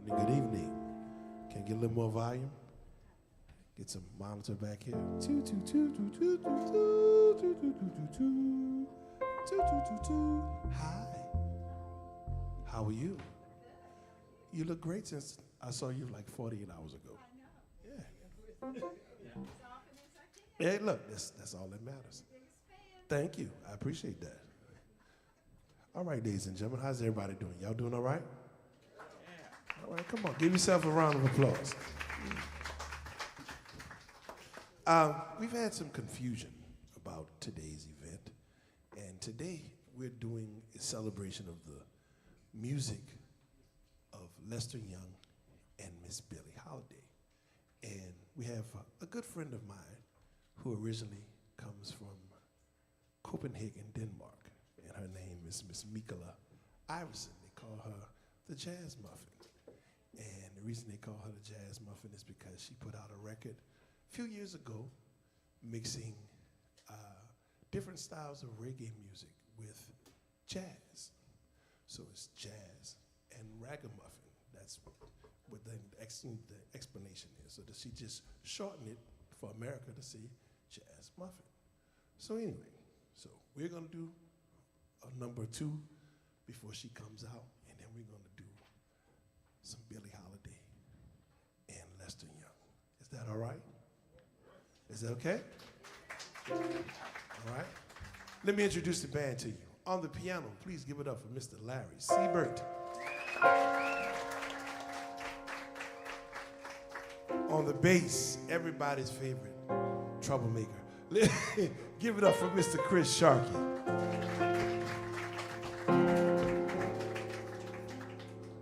evening, good evening. Can I get a little more volume? Get some monitor back here. Two, two, two, two, two, two, two, two, two, two, two, two, two, two, two. Hi. How are you? You look great since I saw you like 48 hours ago. I know. Yeah. Hey, look, that's all that matters. Thank you. I appreciate that. All right, ladies and gentlemen, how's everybody doing? Y'all doing all right? Yeah. All right, come on. Give yourself a round of applause. We've had some confusion about today's event, and today we're doing a celebration of the music of Lester Young and Miss Billie Holiday. And we have a good friend of mine who originally comes from Copenhagen, Denmark, and her name is Miss Mikhala Iversen. They call her the Jazz Muffin. And the reason they call her the Jazz Muffin is because she put out a record a few years ago mixing different styles of reggae music with jazz. So it's jazz and ragamuffin. That's what the explanation is. So that she just shortened it for America to say Jazz Muffin. So anyway, so we're gonna do a number 2 before she comes out, and then we're gonna do some Billie Holiday and Lester Young. Is that all right? Is that okay? All right. Let me introduce the band to you. On the piano, please give it up for Mr. Larry Siebert. On the bass, everybody's favorite troublemaker. Give it up for Mr. Chris Sharkey.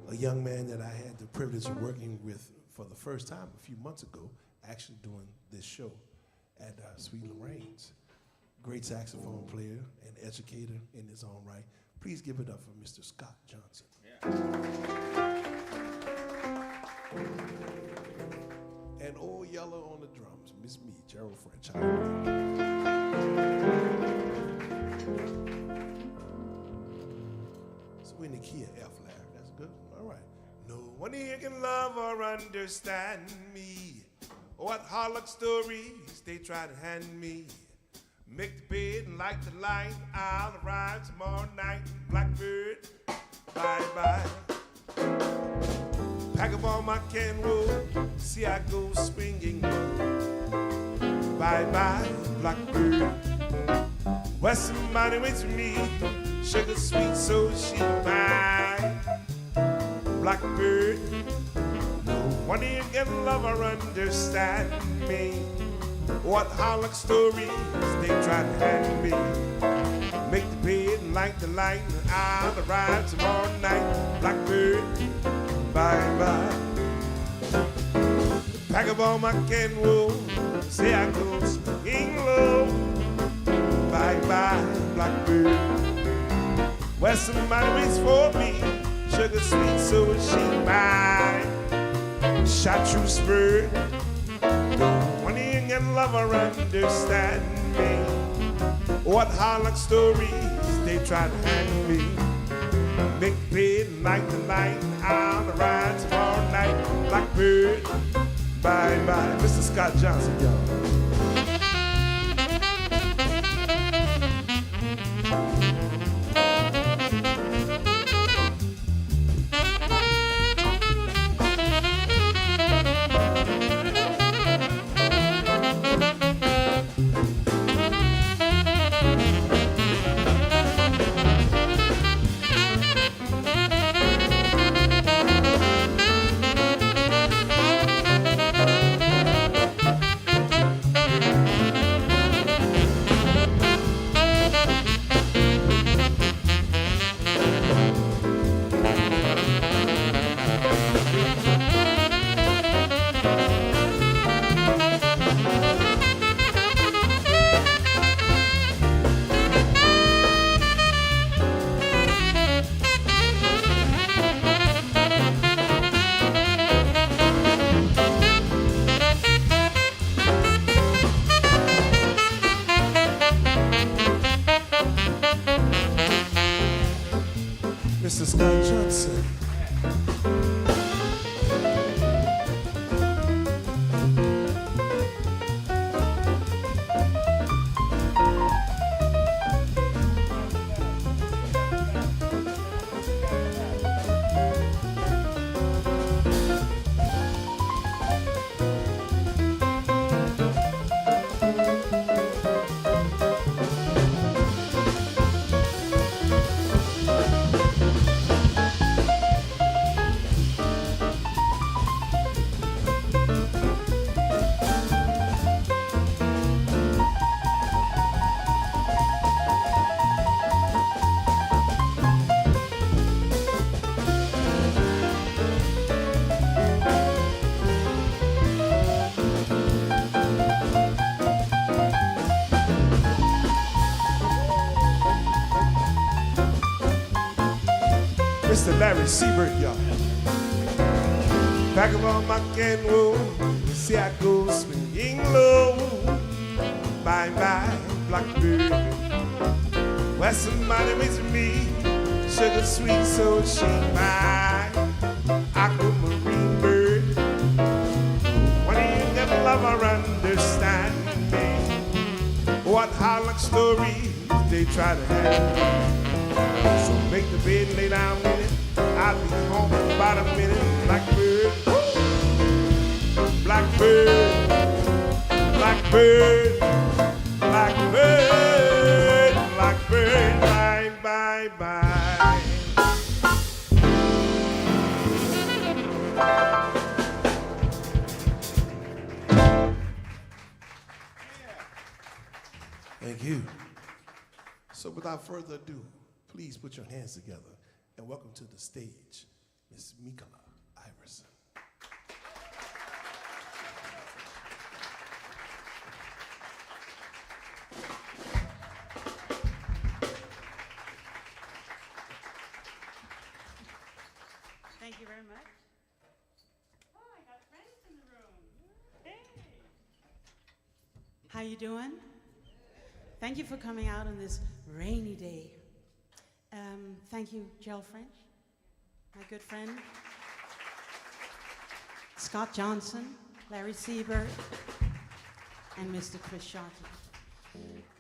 A young man that I had the privilege of working with for the first time a few months ago, actually doing this show at Sweet Lorraine's. Great saxophone player and educator in his own right. Please give it up for Mr. Scott Johnson. Yeah. And Old Yeller on the drums, Miss Me, Gerald French. So we're in the key of F, Larry. That's good. All right. No one here can love or understand me. What Harlock stories they try to hand me. Make the bed and light the light. I'll arrive tomorrow night. Blackbird, bye-bye. Pack up all my can roll. See I go swinging low. Bye-bye, blackbird. Where somebody waits for me. Sugar sweet, so she mine. Blackbird. No one here can love or understand me. What Harlock stories they try to hand me. Make the bed and light the light. I'll arrive tomorrow night. Blackbird, bye-bye. Pack up all my can roll. Say I go swinging low. Bye-bye, blackbird. Where somebody waits for me. Sugar sweet, so she mine. Chartreuse bird. One ain't gonna love or understand me. What Harlock stories they try to hand me. Make bed and light the light. I'll arrive tomorrow night. Blackbird, bye-bye. Mr. Scott Johnson, y'all. Mr. Larry Siebert, y'all. Back of all my can roll, you see I go swinging low. Bye-bye, blackbird. Where somebody makes me sugar sweet, so she my aquamarine bird. When you never love or understand me, what Harlock stories they try to have. So make the bed, lay down in it. I'll be home in about a minute. Blackbird, blackbird, blackbird, blackbird, blackbird, bye, bye, bye. Thank you. So without further ado, please put your hands together and welcome to the stage, Miss Mikhala Iversen. Thank you very much. Oh, I got friends in the room. Hey. How you doing? Thank you for coming out on this rainy day. Thank you, Gel French, my good friend. Scott Johnson, Larry Siebert, and Mr. Chris Sharkey.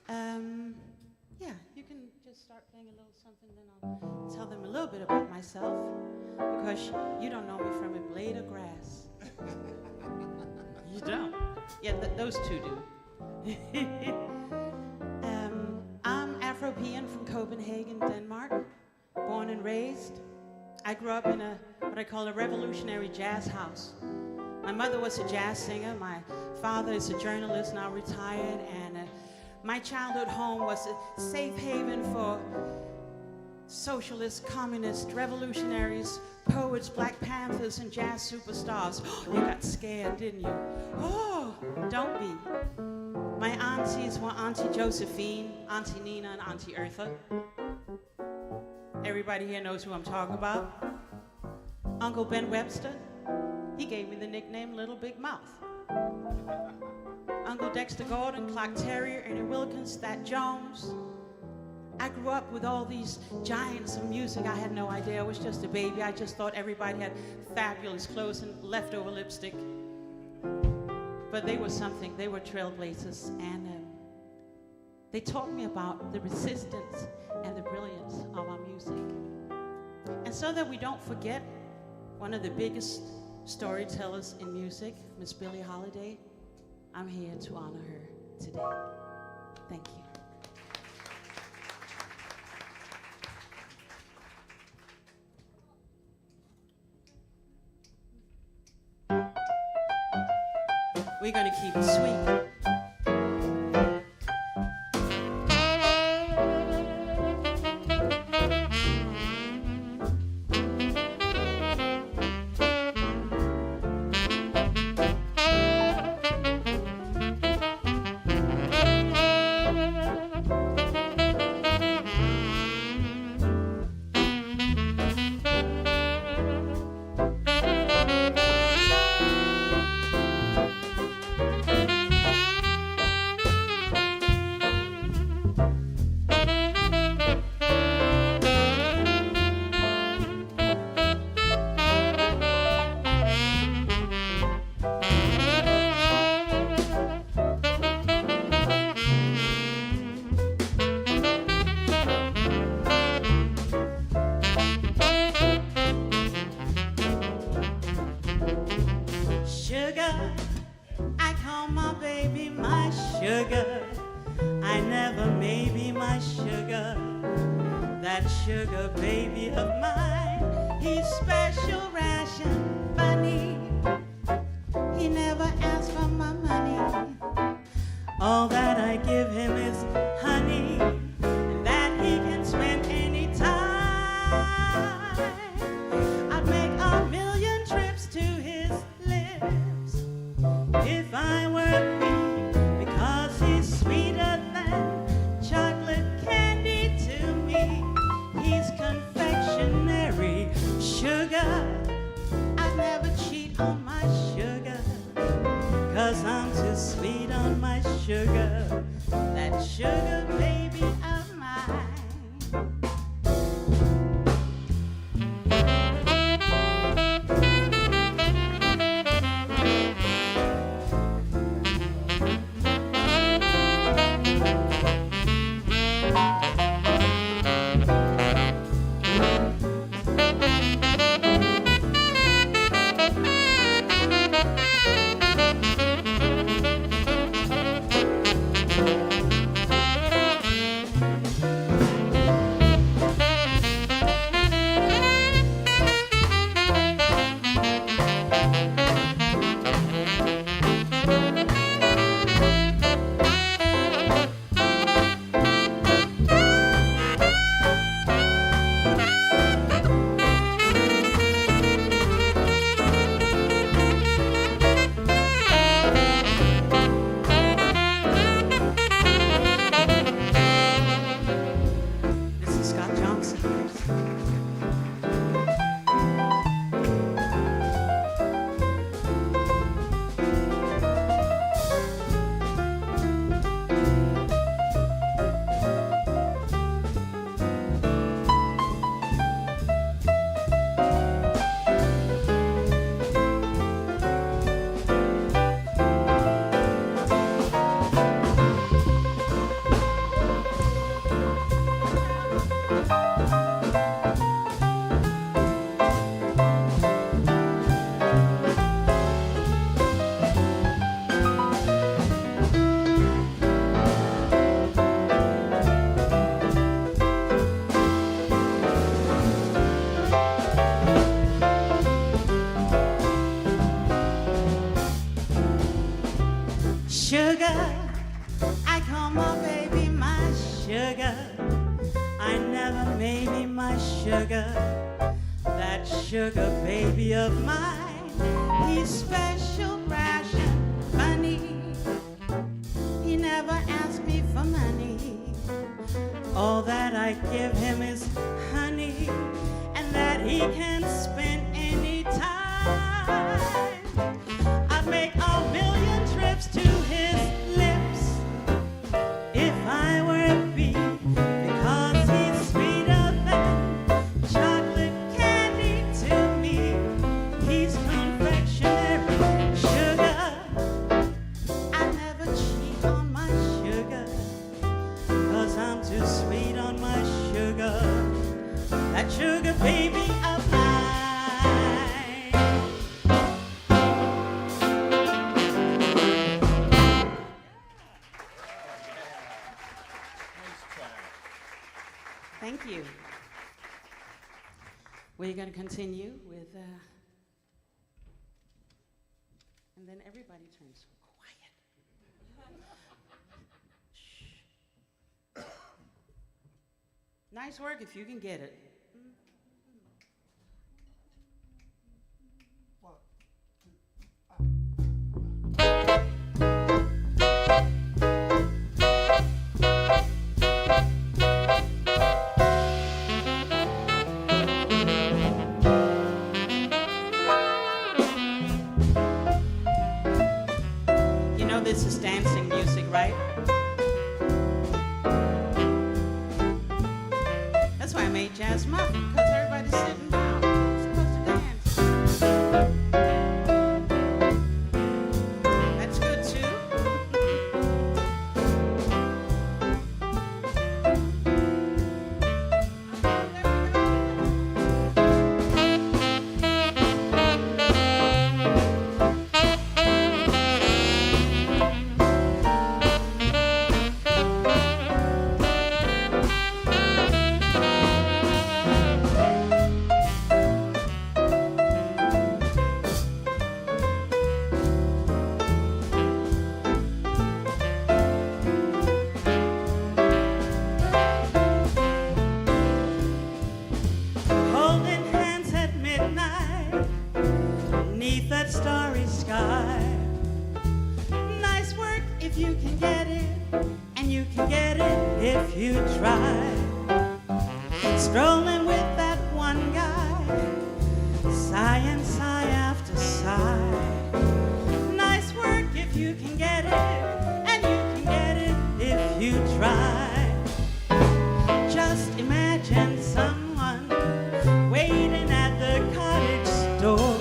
Yeah, you can just start playing a little something, then I'll tell them a little bit about myself, because you don't know me from a blade of grass. You don't? Yeah, those two do. I'm Afro-Pean from Copenhagen, Denmark, born and raised. I grew up in what I call a revolutionary jazz house. My mother was a jazz singer. My father is a journalist, now retired, and my childhood home was a safe haven for socialists, communists, revolutionaries, poets, Black Panthers, and jazz superstars. You got scared, didn't you? Oh, don't be. My aunties were Auntie Josephine, Auntie Nina, and Auntie Eartha. Everybody here knows who I'm talking about. Uncle Ben Webster, he gave me the nickname Little Big Mouth. Uncle Dexter Gordon, Clark Terrier, Ernie Wilkins, Stat Jones. I grew up with all these giants of music. I had no idea. I was just a baby. I just thought everybody had fabulous clothes and leftover lipstick. But they were something. They were trailblazers. And they taught me about the resistance and the brilliance of our music. And so that we don't forget one of the biggest storytellers in music, Miss Billie Holiday, I'm here to honor her today. Thank you. We're going to keep it sweet. Sugar baby of mine, he's special ration bunny. He never asks for my money. All that I give him is honey, and that he can spend any time. I'd make 1,000,000 trips to his lips if I were free, because he's sweeter than chocolate candy to me. He's confectionery sugar baby of mine. Sugar, I call my baby my sugar. I never made him my sugar. That sugar baby of mine, he's special, brash and funny. He never asks me for money. All that I give him is honey, and that he can spend any time. I'd make a million trips to his lips if I were a bee, because he's sweeter than chocolate candy to me. He's confectionery sugar. I never cheat on my sugar, 'cause I'm too sweet on my sugar. That sugar baby of mine. Thank you. We're going to continue with, and then everybody turns quiet. Shh. Nice work if you can get it. This is dancing music, right? That's why I made jazz muffin, because everybody's sitting down. You're supposed to dance. That's good too. Strolling with that one guy, sigh and sigh after sigh. Nice work if you can get it, and you can get it if you try. sky. Just imagine someone waiting at the cottage door,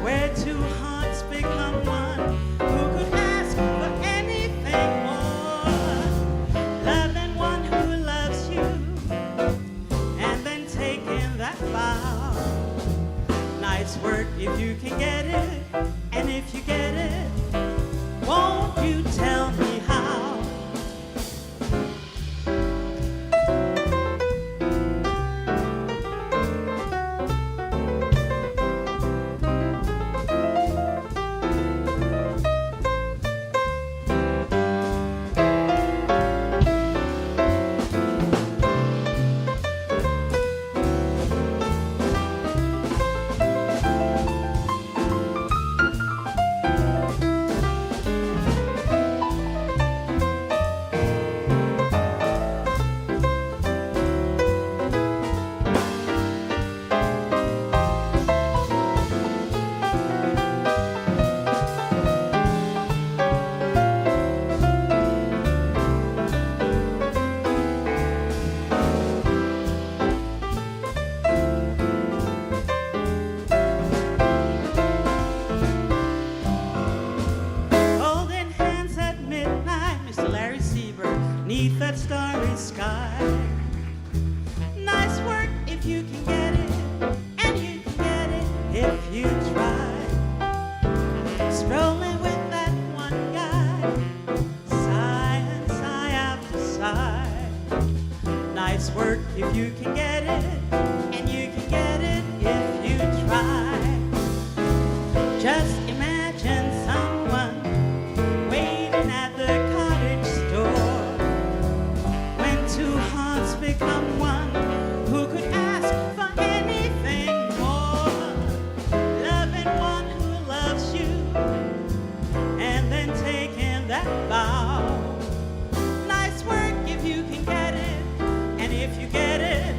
where two hearts become one. Who could ask for anything more? Loving one who loves you, and then taking that vow. Night's work if you can get it, and if you get it, won't you tell me how? That starry sky. Nice work if you can get it, and you can get it if you try. Strolling with that one guy, sigh and sigh after sigh. Nice work if you can get it, and you can get it if you try. Just imagine someone waiting at the cottage door, two hearts become one. Who could ask for anything more? Loving one who loves you, and then taking that vow. Nice work if you can get it, and if you get it,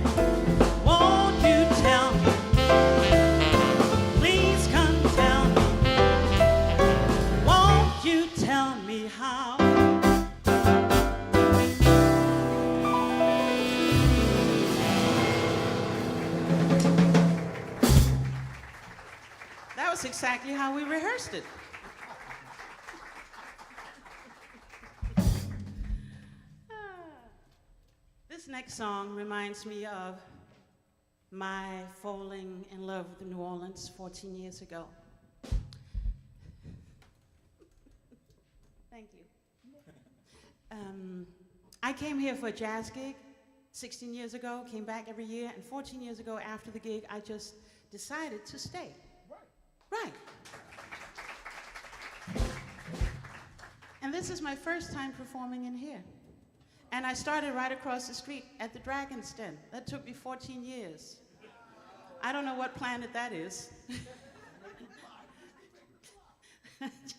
won't you tell me? Please come tell me. Won't you tell me how? That's exactly how we rehearsed it. This next song reminds me of my falling in love with New Orleans 14 years ago. Thank you. I came here for a jazz gig 16 years ago, came back every year, and 14 years ago after the gig, I just decided to stay. Right. And this is my first time performing in here. And I started right across the street at the Dragon's Den. That took me 14 years. I don't know what planet that is.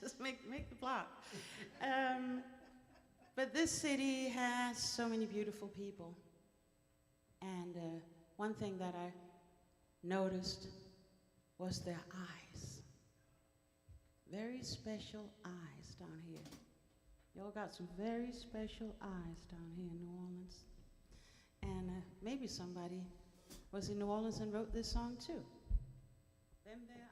Just make the block. But this city has so many beautiful people. And one thing that I noticed was their eyes. Very special eyes down here. Y'all got some very special eyes down here in New Orleans. And maybe somebody was in New Orleans and wrote this song too. Them their eyes.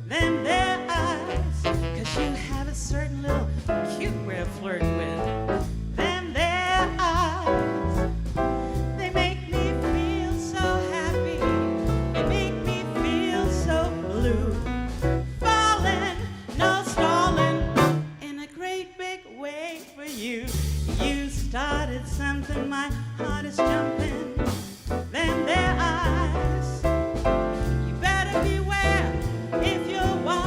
Them their eyes, 'cause you have a certain little cute way of flirting with. Them their eyes, they make me feel so happy, they make me feel so blue. Falling, no stalling, in a great big way for you. You started something, my heart is jumping. Them their eyes, you better beware if you're wild.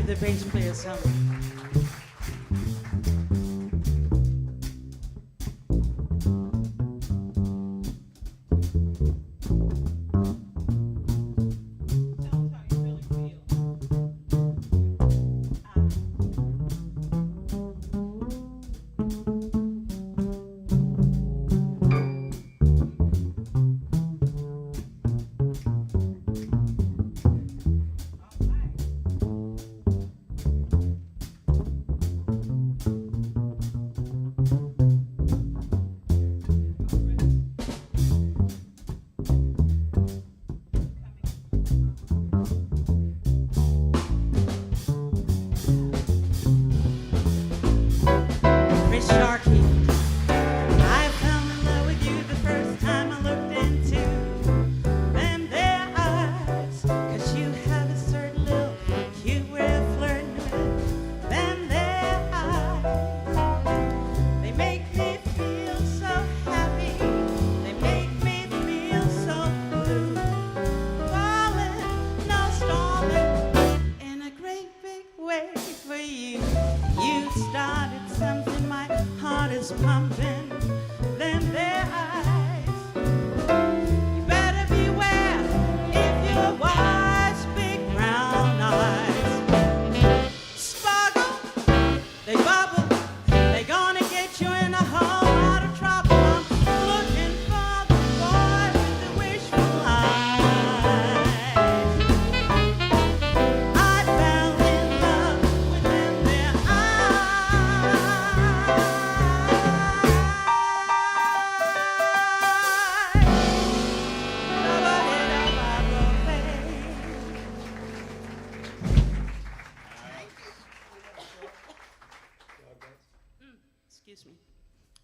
the bass player some.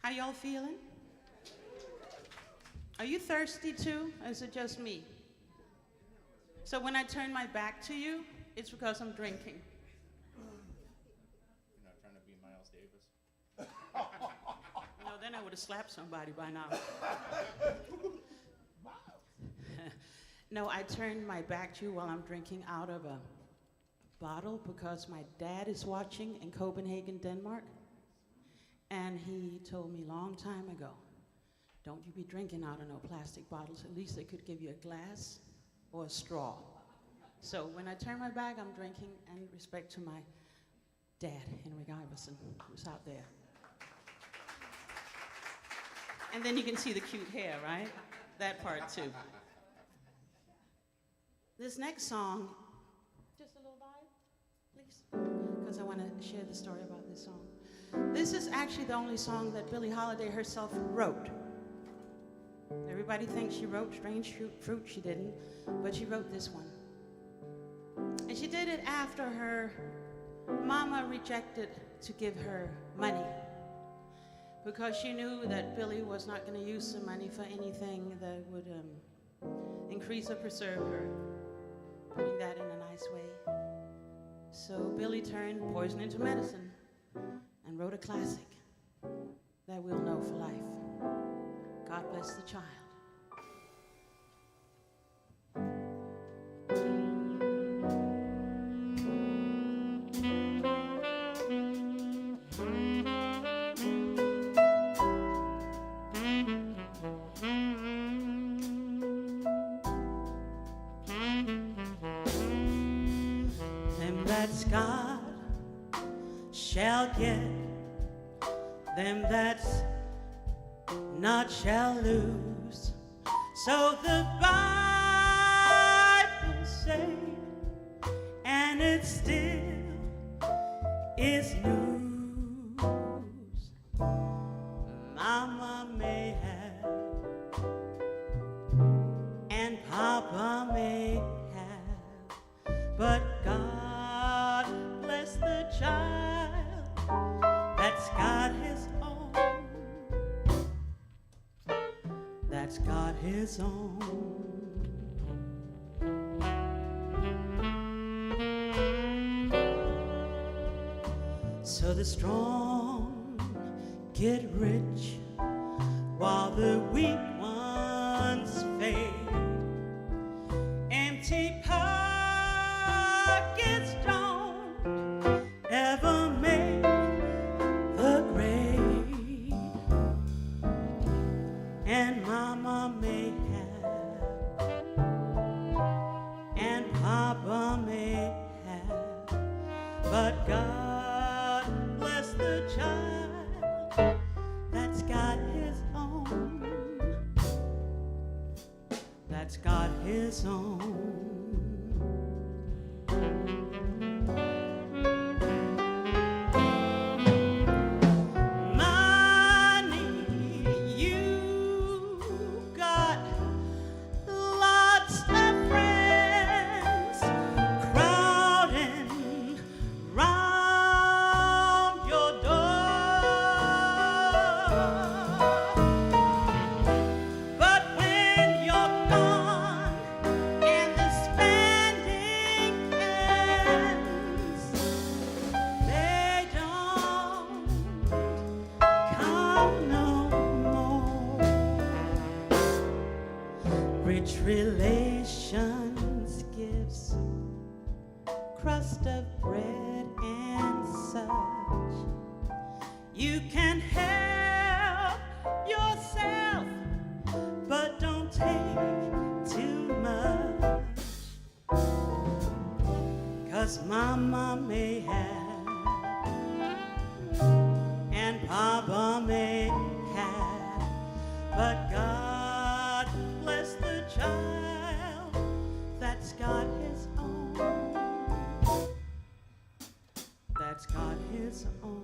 How y'all feeling? Are you thirsty too, or is it just me? So when I turn my back to you, it's because I'm drinking. You're not trying to be Miles Davis? No, then I would have slapped somebody by now. No, I turned my back to you while I'm drinking out of a bottle because my dad is watching in Copenhagen, Denmark. And he told me a long time ago, don't you be drinking out of no plastic bottles. At least they could give you a glass or a straw. So when I turn my back, I'm drinking in respect to my dad, Henrik Iversen, who's out there. And then you can see the cute hair, right? That part too. This next song, just a little vibe, please, because I want to share the story about this song. This is actually the only song that Billie Holiday herself wrote. Everybody thinks she wrote Strange Fruit, she didn't, but she wrote this one. And she did it after her mama rejected to give her money because she knew that Billie was not going to use the money for anything that would increase or preserve her, putting that in a nice way. So Billie turned poison into medicine and wrote a classic that we'll know for life. God bless the child. Them that's God shall get, them that's not shall lose. So the Bible say, and it still is news. Mama may have, and Papa may have, but God bless the child that's got his own. That's got his own. So the strong get rich while the weak ones fade. Empty pockets don't his own. Relations, gifts, crust of bread and such. You can help yourself, but don't take too much. 'Cause Mama may have, and Papa may have, but God bless the child that's got his own. That's got his own.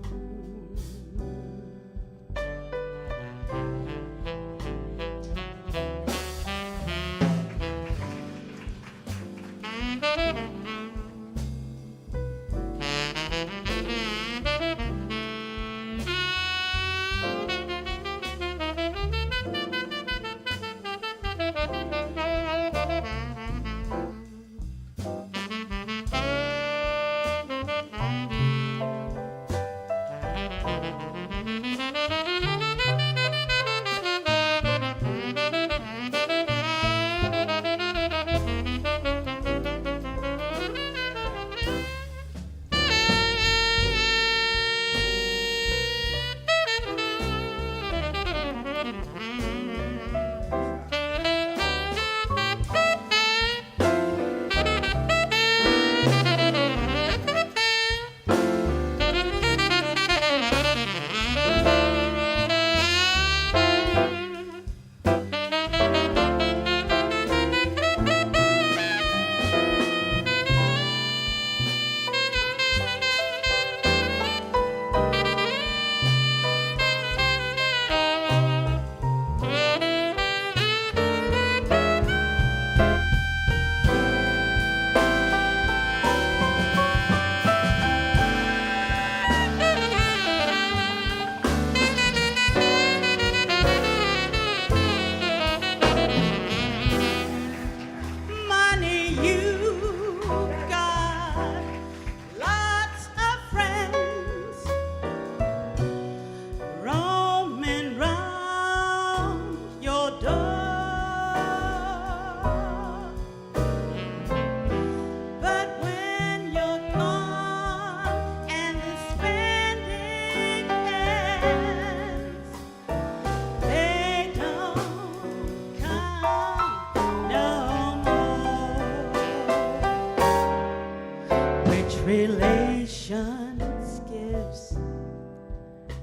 Relations, gifts,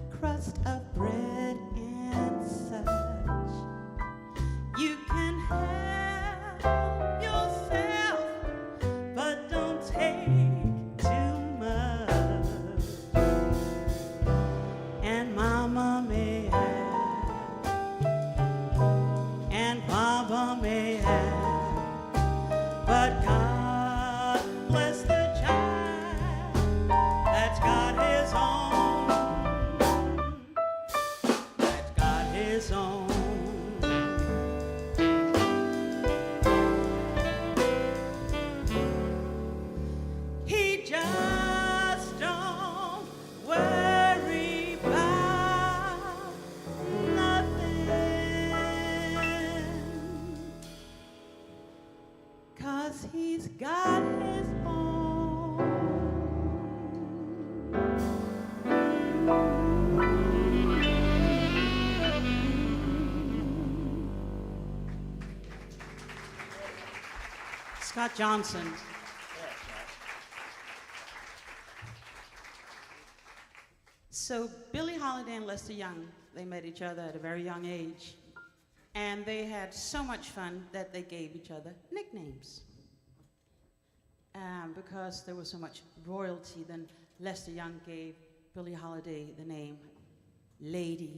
crust of bread and such. You can help yourself, but don't take too much. And Mama may have, and Papa may have, but God bless the child that's got his own. That's got his own. He just don't worry about nothing, 'cause he's got his own. Scott Johnson. So Billie Holiday and Lester Young, they met each other at a very young age. And they had so much fun that they gave each other nicknames. Because there was so much royalty, then Lester Young gave Billie Holiday the name Lady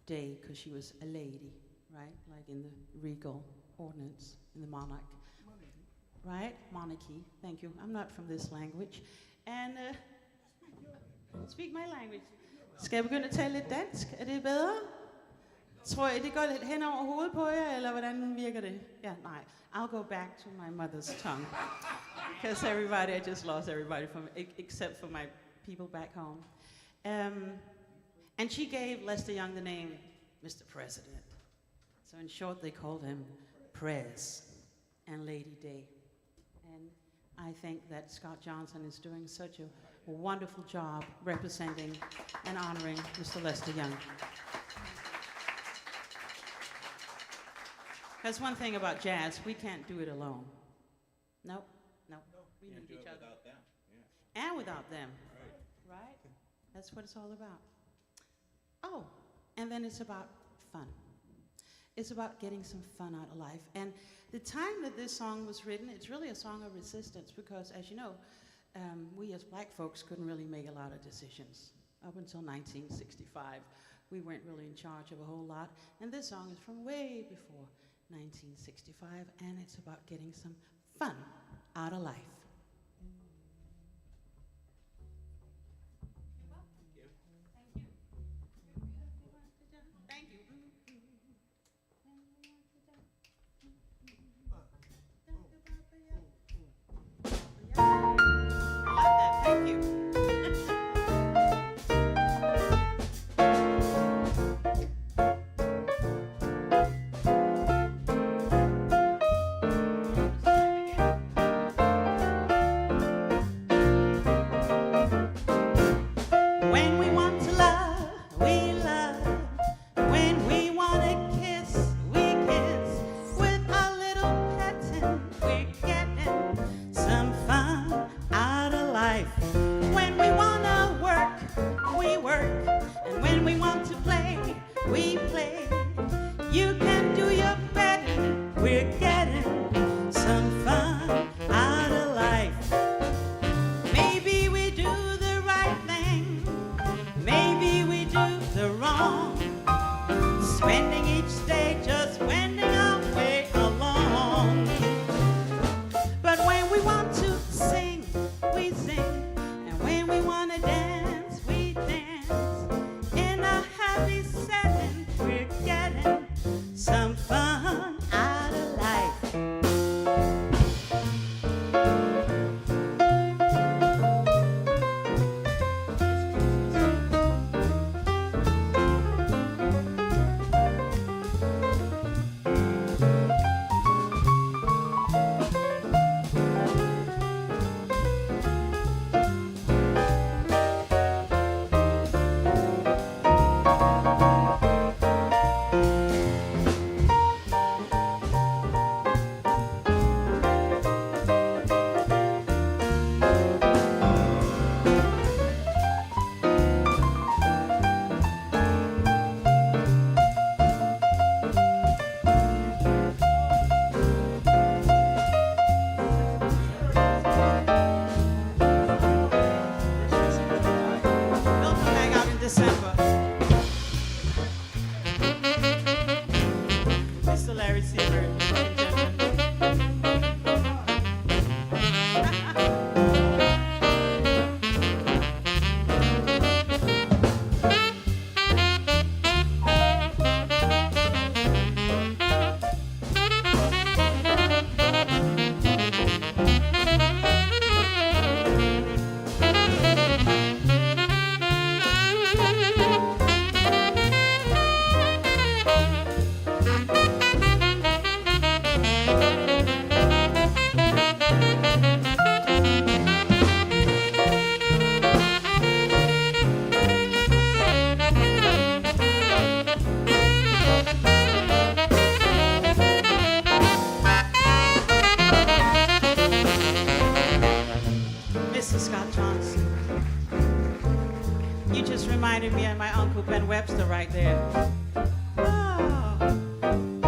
Day, because she was a lady, right? Like in the regal ordinance, in the monarch. Right? Monarchy. Thank you. I'm not from this language. And speak my language. Skal jeg begynde at tale lidt dansk? Er det bedre? Tror jeg, det går lidt hen over hovedet på jer, eller hvordan virker det? Ja, nej. I'll go back to my mother's tongue. Because I just lost everybody except for my people back home. And she gave Lester Young the name Mr. President. So in short, they called him Prez and Lady Day. And I think that Scott Johnson is doing such a wonderful job representing and honoring Mr. Lester Young. Because one thing about jazz, we can't do it alone. Nope. We need each other. Without them. Yeah. And without them. Right? That's what it's all about. Oh, and then it's about fun. It's about getting some fun out of life. And the time that this song was written, it's really a song of resistance because, as you know, we as black folks couldn't really make a lot of decisions. Up until 1965, we weren't really in charge of a whole lot. And this song is from way before 1965, and it's about getting some fun out of life. reminded me of my uncle Ben Webster right there. Oh.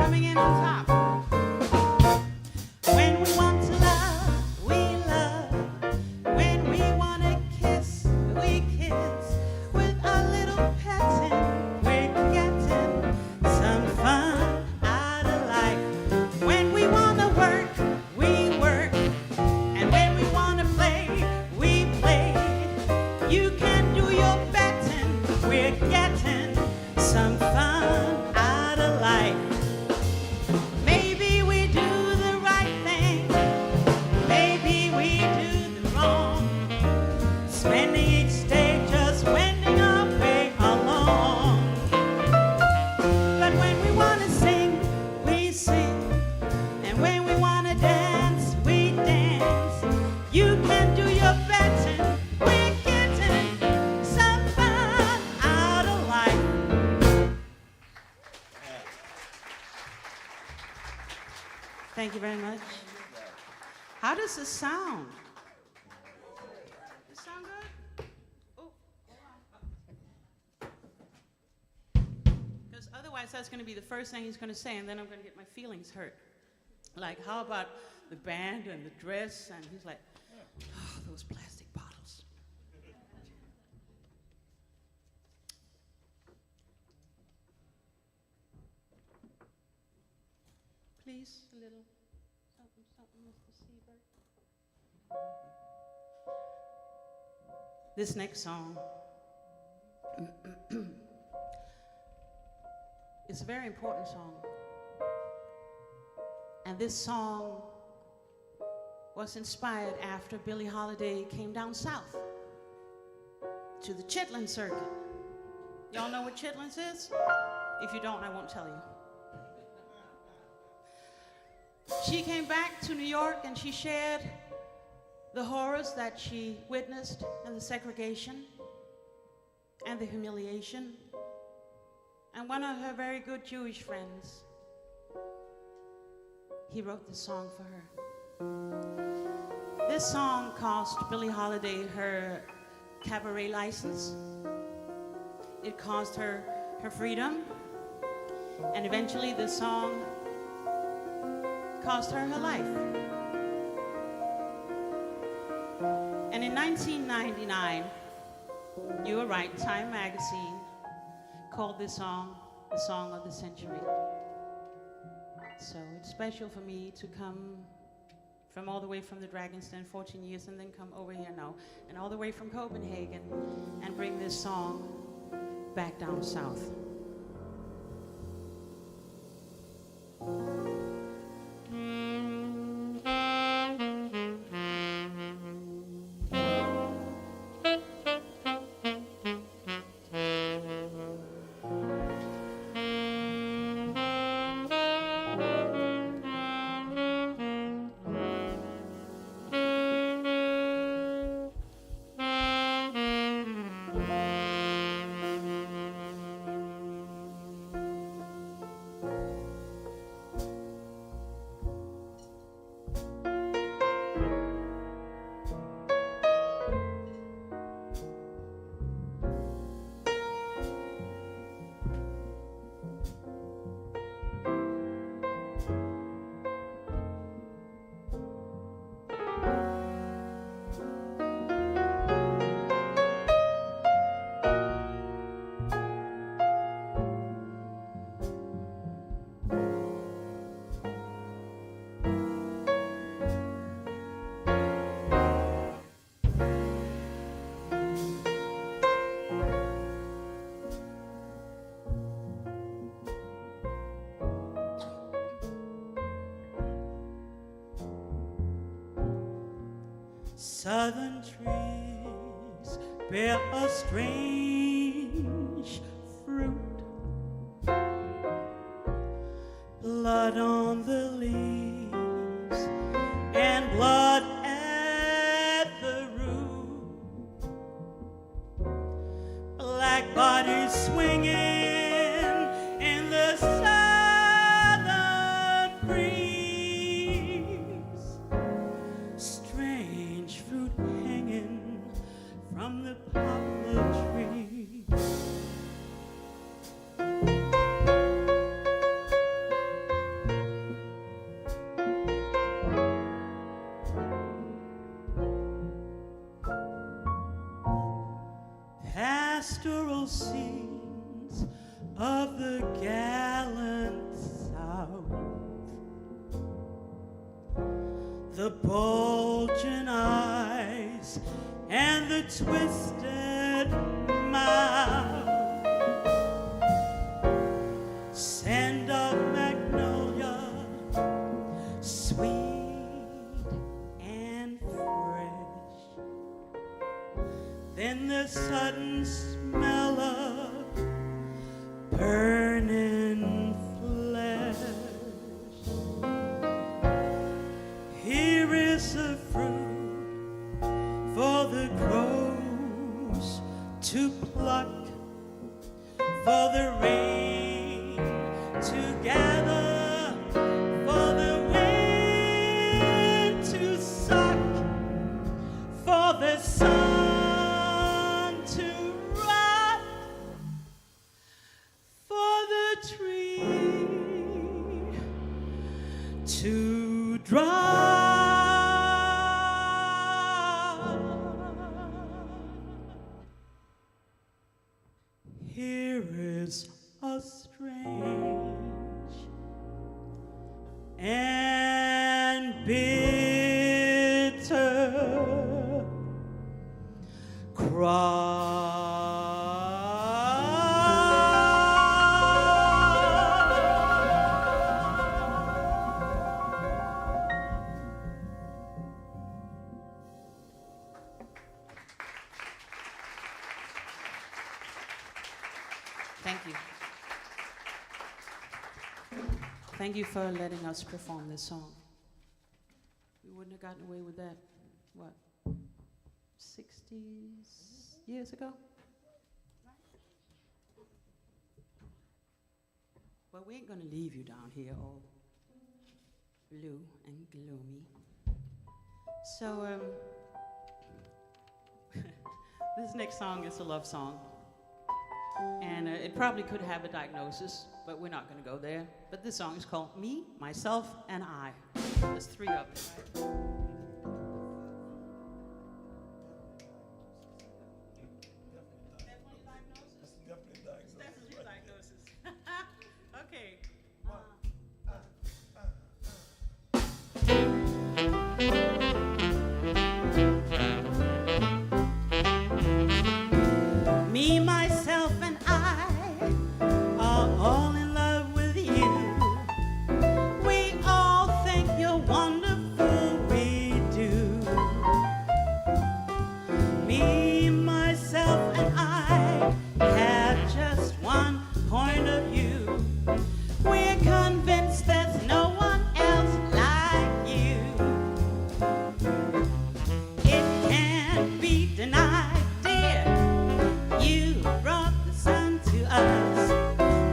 You can do your betting. We're getting some fun out of life. Thank you very much. How does this sound? Does it sound good? Oh, because otherwise that's going to be the first thing he's going to say, and then I'm going to get my feelings hurt. Like, how about the band and the dress? And he's like, oh, those plastic bottles. Please, a little something, something, Mr. Seabird. This next song is a very important song. And this song was inspired after Billie Holiday came down south to the Chitlin circuit. Y'all know what Chitlins is? If you don't, I won't tell you. She came back to New York and she shared the horrors that she witnessed and the segregation and the humiliation. And one of her very good Jewish friends, he wrote this song for her. This song cost Billie Holiday her cabaret license. It cost her her freedom. And eventually this song cost her her life. And in 1999, you were right, Time magazine called this song the song of the century. So it's special for me to come from all the way from the Dragon's Den, 14 years, and then come over here now, and all the way from Copenhagen, and bring this song back down south. Southern trees bear a strange fruit, blood on the leaves and blood at the root, black bodies swinging in the southern breeze, strange fruit hanging from the poplar tree. Pastoral scenes of the gallant South, the bulging eyes and the twisted mouth, scent of magnolia, sweet and fresh, then the sudden smell of burning flesh. Here is a fruit to pluck, for the rain to gather, for the wind to suck, for the sun to rot, for the tree to drop. Here is a strange and bitter cry. Thank you. Thank you for letting us perform this song. We wouldn't have gotten away with that, what, 60 years ago? Well, we ain't gonna leave you down here all blue and gloomy. So, this next song is a love song. And it probably could have a diagnosis, but we're not going to go there. But this song is called Me, Myself, and I. There's 3 of them, right? Definitely diagnosis? Definitely diagnosis. Definitely diagnosis. Okay. Me, myself, and I are all in love with you. We all think you're wonderful, we do. Me, myself, and I have just one point of view. We're convinced there's no one else like you. It can't be denied, dear. You brought the sun to us.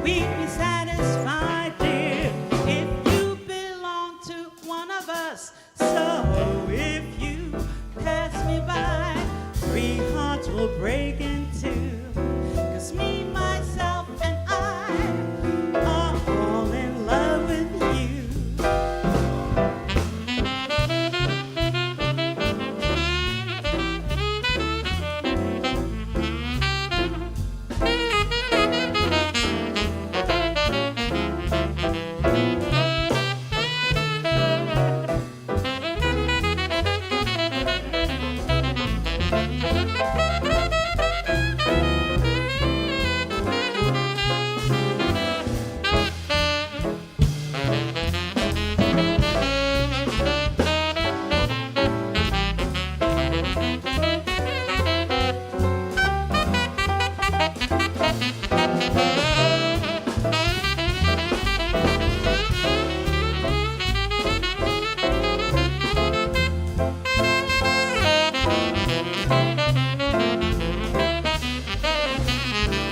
We'd be satisfied, dear, if you belong to one of us. So if you pass me by, 3 hearts will break in 2. 'Cause me, myself, and I are all in love with you.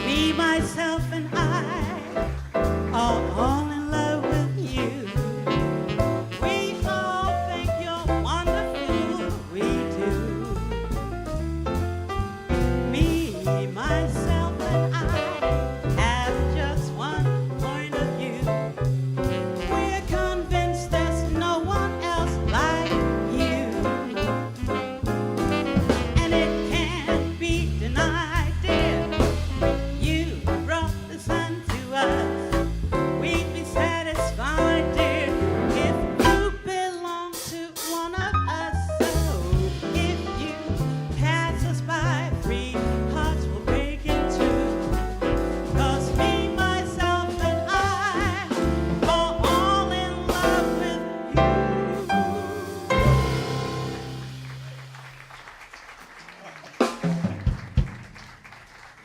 Me, myself, and I are all in love with you. We all think you're wonderful, we do. Me, myself, and I have just one point of view. We're convinced there's no one else like you. And it can't be denied, dear. You brought the sun to us. We'd be satisfied, dear, if you belong to one of us. So if you pass us by, 3 hearts will break in 2. 'Cause me, myself, and I are all in love with you.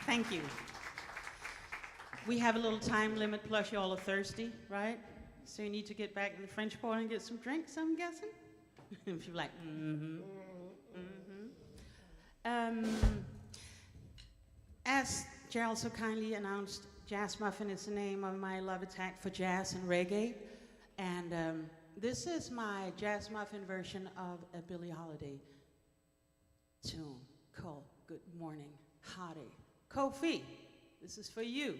Thank you. We have a little time limit, plus you all are thirsty, right? So you need to get back in the French Quarter and get some drinks, I'm guessing? If you're like, Gerald so kindly announced, Jazz Muffin is the name of my love attack for jazz and reggae. And this is my Jazz Muffin version of a Billie Holiday tune called Good Morning Heartache. Kofi, this is for you.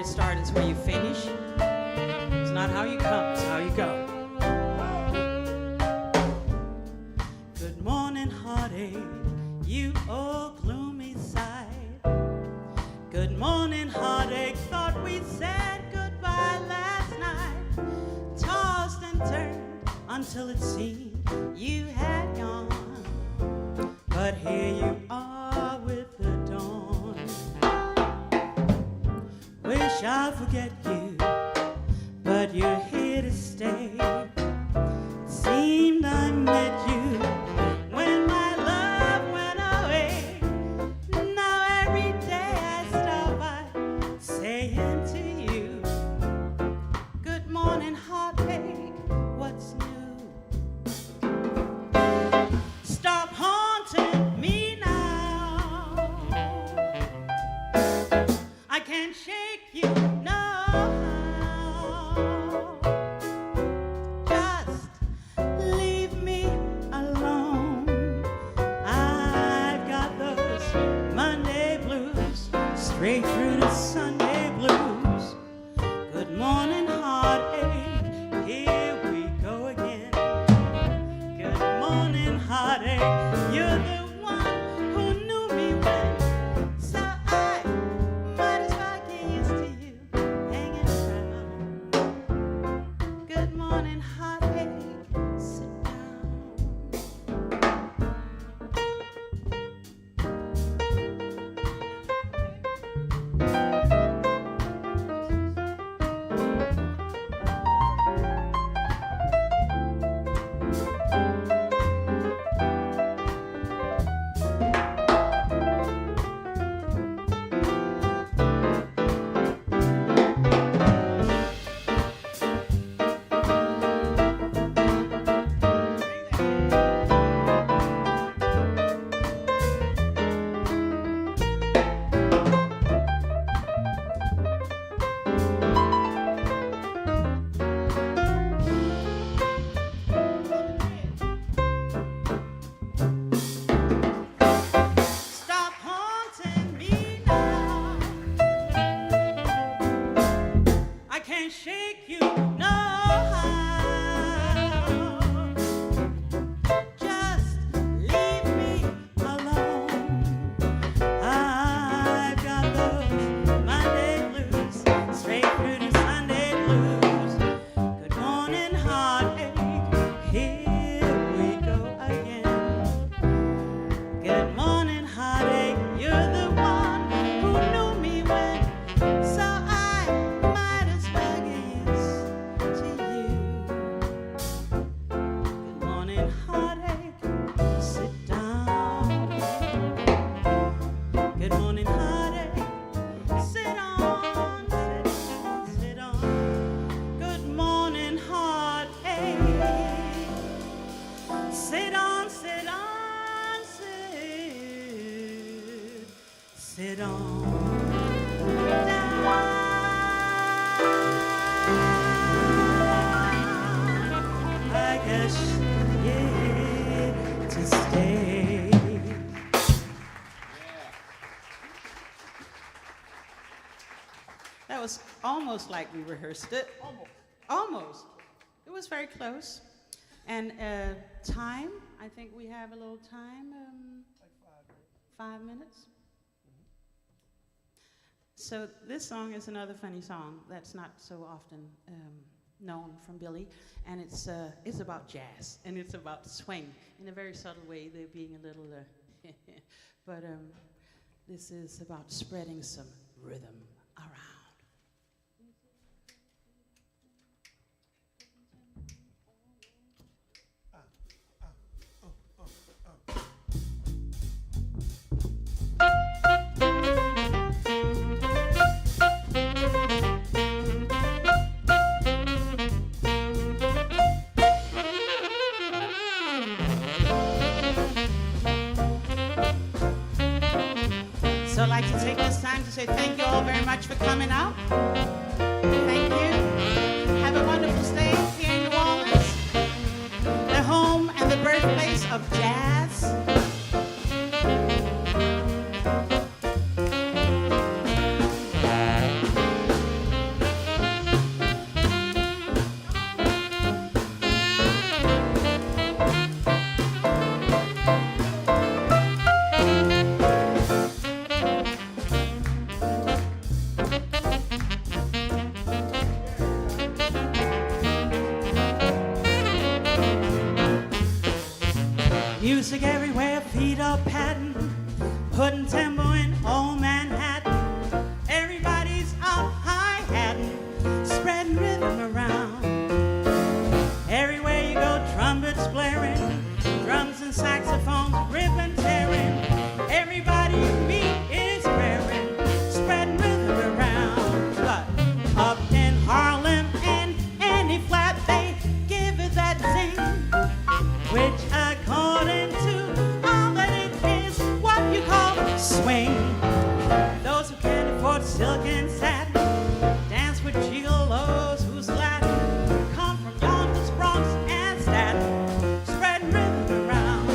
Start is where you finish. It's not how you come, it's how you go. Good morning, heartache, you old gloomy side. Good morning, heartache, thought we said goodbye last night. Tossed and turned until it seemed you had gone. But here you are with the dawn. Wish I'll forget you, but you're here to stay. It seemed I met you when my love went away. Now every day I stop by saying to you, good morning, heartache, what's new? Stop haunting me now. I can't shake you, no. Just leave me alone. I've got those Monday blues, straight through to Sunday blues. Good morning, heartache, here we go again. Good morning, heartache, you're the one who knew me when, so I might as well get used to you hanging around. Good morning, heartache, sit down. Stop haunting me now. I can't shake you, no. Just leave me alone. I've got those Monday blues, straight through to Sunday blues. Good morning, heartache, here we go again. Good morning, heartache, you're the one who knew me when, so I might as well get used to you. Good morning, heartache, sit down. Good morning, heartache, sit on, sit on. Good morning, heartache, sit on, sit on, sit on down. I guess yeah, to stay. That was almost like we rehearsed it. Almost. It was very close. And time, I think we have a little time. Like 5 minutes. So this song is another funny song that's not so often known from Billie, and it's about jazz, and it's about swing in a very subtle way. They're being a little, but this is about spreading some rhythm around. I'd like to take this time to say thank you all very much for coming out. Thank you. Have a wonderful stay here in New Orleans, the home and the birthplace of jazz. Music everywhere, feet are patting, putting tempo in old Manhattan. Everybody's up hi-hatting, spreading rhythm around. Everywhere you go, trumpets blaring, drums and saxophones ripping, tearing. Everybody you meet is raring, spreading rhythm around. But up in Harlem and any flat, they give it that zing, which according to all that it is what you call swing. Those who can't afford silk and satin dance with gigolos who's Latin, come from Yonkers, Bronx, and Staten, spreading rhythm around.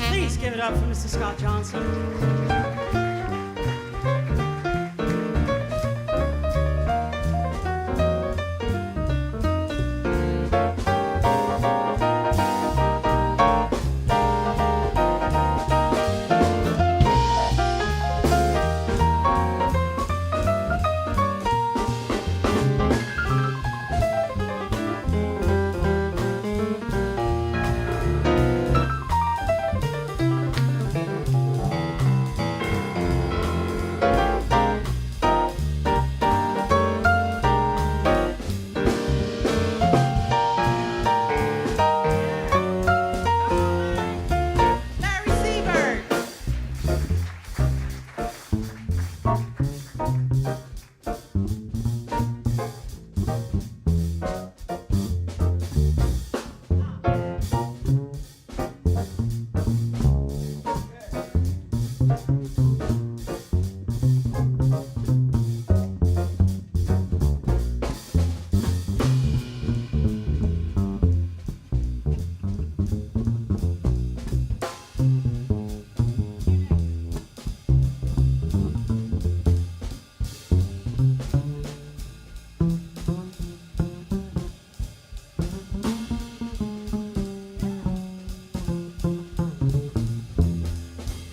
Please give it up for Mr. Scott Johnson. Larry Seabird.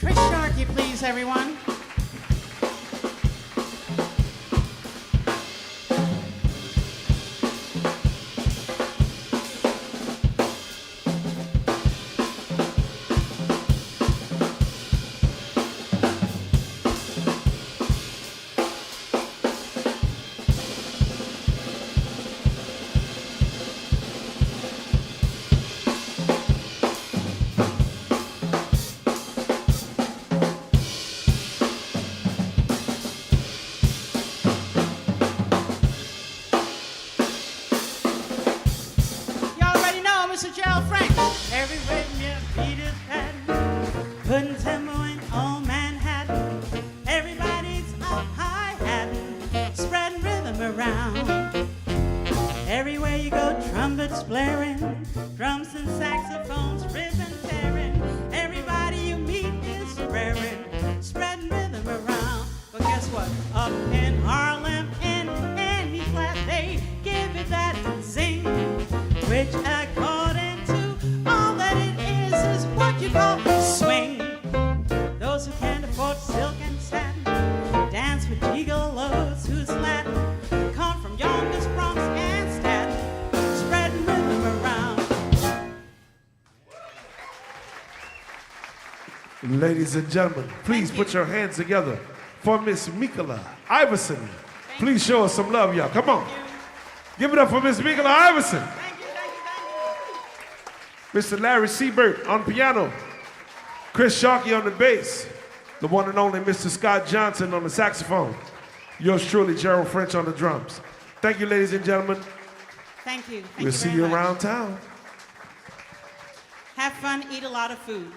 Chris Sharkey, please, everyone. You already know Mr. Gerald Frank. Every rhythm you beat is pattern, putting tempo in old Manhattan. Everybody's up hi-hatting, spreading rhythm around. Everywhere you go, trumpets blaring, drums and saxophones ripping, tearing. Everybody you meet is raring, spreading rhythm around. But guess what? Up in Harlem and any flat, they give it that zing, which according to all that it is what you call swing. Ladies and gentlemen, please put your hands together for Miss Mikhala Iversen. Please show us some love, y'all. Come on. Give it up for Miss Mikhala Iversen. Thank you, thank you, thank you. Mr. Larry Siebert on piano. Chris Sharkey on the bass. The one and only Mr. Scott Johnson on the saxophone. Yours truly, Gerald French on the drums. Thank you, ladies and gentlemen. Thank you. We'll see you around town. Have fun, eat a lot of food.